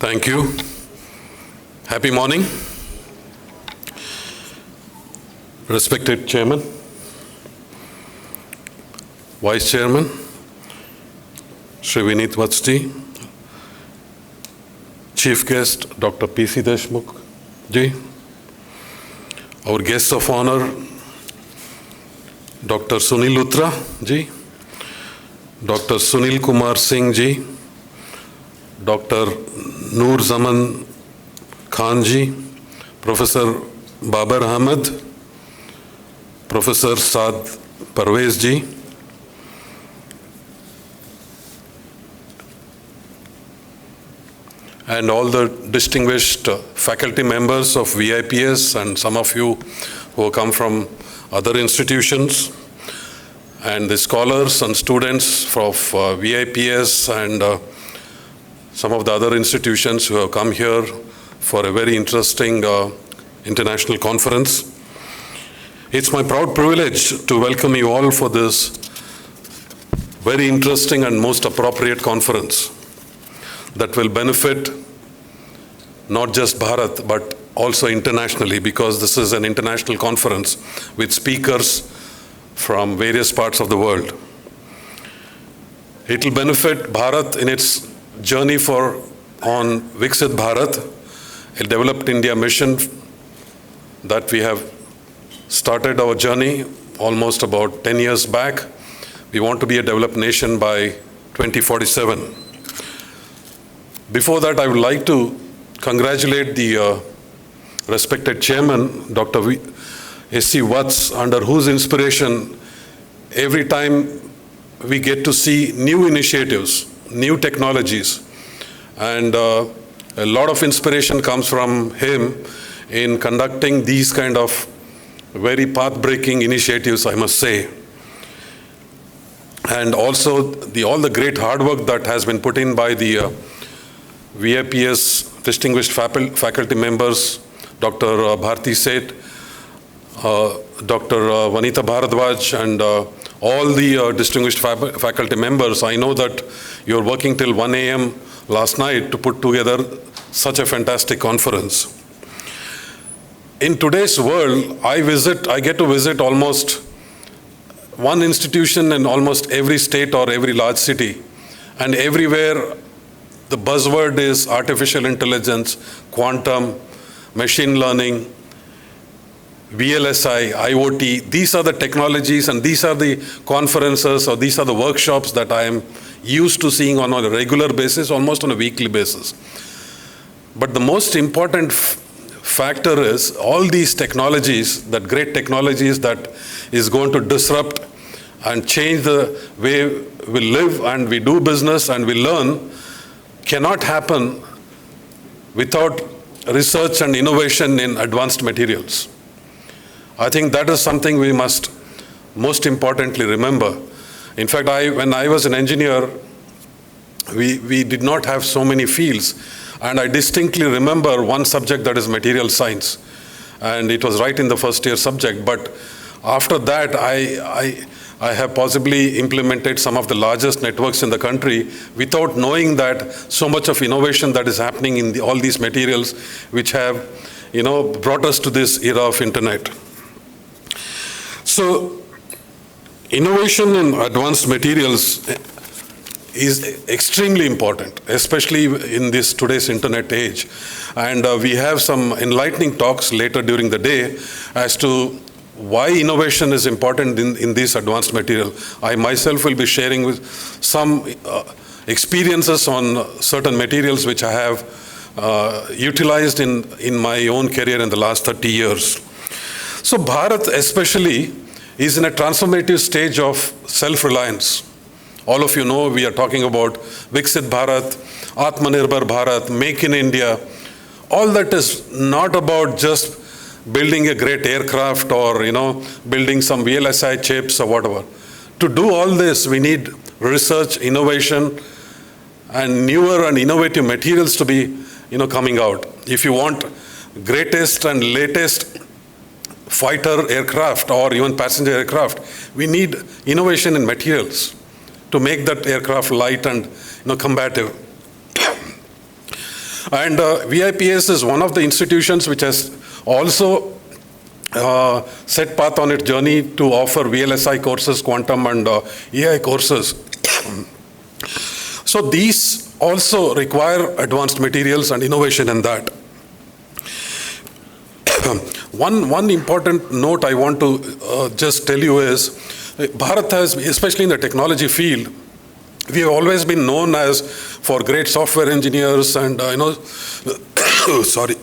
Thank you. Happy morning. Respected Chairman, Vice Chairman, Shri Vineet Vatsji, Chief Guest, Dr. P.C. Deshmukh ji, our guests of honor, Dr. Sunil Luthra ji, Dr. Sunil Kumar Singh ji, Dr. Noor Zaman Khan ji, Professor Babar Ahmed, Professor Saad Parvez ji, and all the distinguished faculty members of VIPS and some of you who come from other institutions, and the scholars and students of VIPS and some of the other institutions who have come here for a very interesting international conference. It's my proud privilege to welcome you all for this very interesting and most appropriate conference that will benefit not just Bharat, but also internationally, because this is an international conference with speakers from various parts of the world. It will benefit Bharat in its journey on Viksit Bharat, a developed India mission that we have started our journey almost about 10 years back. We want to be a developed nation by 2047. Before that, I would like to congratulate the respected chairman, Dr. S.C. Vats, under whose inspiration every time we get to see new initiatives, new technologies, and a lot of inspiration comes from him in conducting these kind of very path-breaking initiatives, I must say. And also all the great hard work that has been put in by the VIPS distinguished faculty members, Dr. Bharti Seth, Dr. Vanita Bharadwaj, and all the distinguished faculty members. I know that you're working till 1 a.m. last night to put together such a fantastic conference. In today's world, I get to visit almost one institution in almost every state or every large city, and everywhere the buzzword is artificial intelligence, quantum, machine learning, VLSI, IoT. These are the technologies and these are the conferences or these are the workshops that I am used to seeing on a regular basis, almost on a weekly basis. But the most important factor is all these technologies, that great technologies that is going to disrupt and change the way we live and we do business and we learn, cannot happen without research and innovation in advanced materials. I think that is something we must most importantly remember. In fact, when I was an engineer, we did not have so many fields. And I distinctly remember one subject, that is material science. And it was right in the first year subject. But after that, I have possibly implemented some of the largest networks in the country without knowing that so much of innovation that is happening in all these materials, which have brought us to this era of internet. So innovation in advanced materials is extremely important, especially in this today's internet age. And we have some enlightening talks later during the day as to why innovation is important in this advanced material. I myself will be sharing with some experiences on certain materials which I have utilized in my own career in the last 30 years. So Bharat especially is in a transformative stage of self-reliance. All of you know we are talking about Viksit Bharat, Atmanirbhar Bharat, Make in India. All that is not about just building a great aircraft or building some VLSI chips or whatever. To do all this, we need research, innovation, and newer and innovative materials to be coming out. If you want greatest and latest fighter aircraft or even passenger aircraft, we need innovation in materials to make that aircraft light and combative. And VIPS is one of the institutions which has also set path on its journey to offer VLSI courses, quantum and AI courses. So these also require advanced materials and innovation in that. One important note I want to just tell you is, Bharat has, especially in the technology field, we have always been known as for great software engineers and, sorry.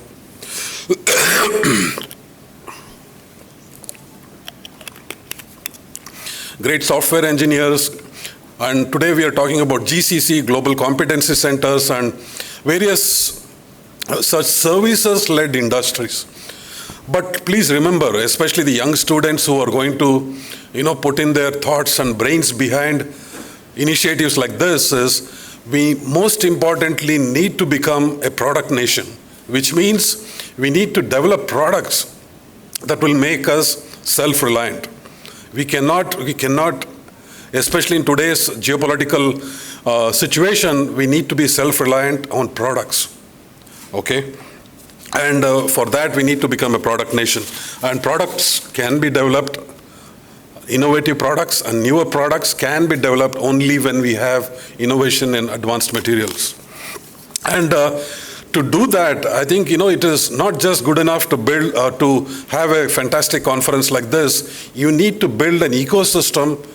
Great software engineers, and today we are talking about GCC, Global Competency Centers, and various such services-led industries. But please remember, especially the young students who are going to, put in their thoughts and brains behind initiatives like this, is we most importantly need to become a product nation, which means we need to develop products that will make us self-reliant. We cannot, especially in today's geopolitical situation, we need to be self-reliant on products, okay? And for that, we need to become a product nation. And products can be developed, innovative products and newer products can be developed only when we have innovation in advanced materials. And to do that, I think, it is not just good enough to build, to have a fantastic conference like this. You need to build an ecosystem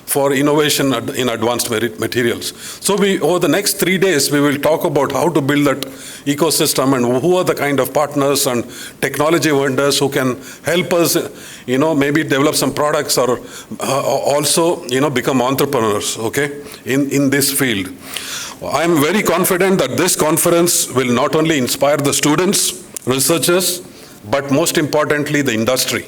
for innovation in advanced materials. So over the next 3 days, we will talk about how to build that ecosystem and who are the kind of partners and technology vendors who can help us, maybe develop some products or also, become entrepreneurs, okay, in this field. I'm very confident that this conference will not only inspire the students, researchers, but most importantly, the industry.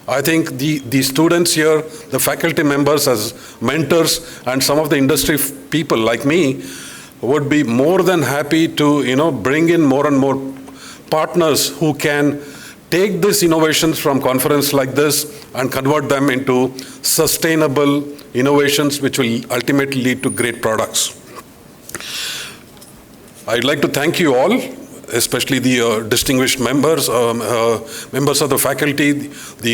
I think the students here, the faculty members as mentors, and some of the industry people like me would be more than happy to, bring in more and more partners who can take these innovations from conference like this and convert them into sustainable innovations which will ultimately lead to great products. I'd like to thank you all, especially the distinguished members, members of the faculty,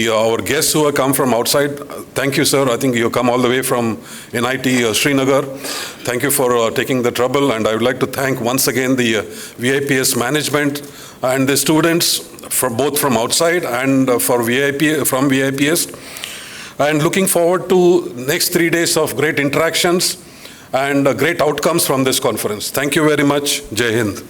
our guests who have come from outside. Thank you, sir. I think you come all the way from NIT Srinagar. Thank you for taking the trouble. And I would like to thank once again the VIPS management and the students from both from outside and from VIPS. And looking forward to next 3 days of great interactions and great outcomes from this conference. Thank you very much. Jai Hind.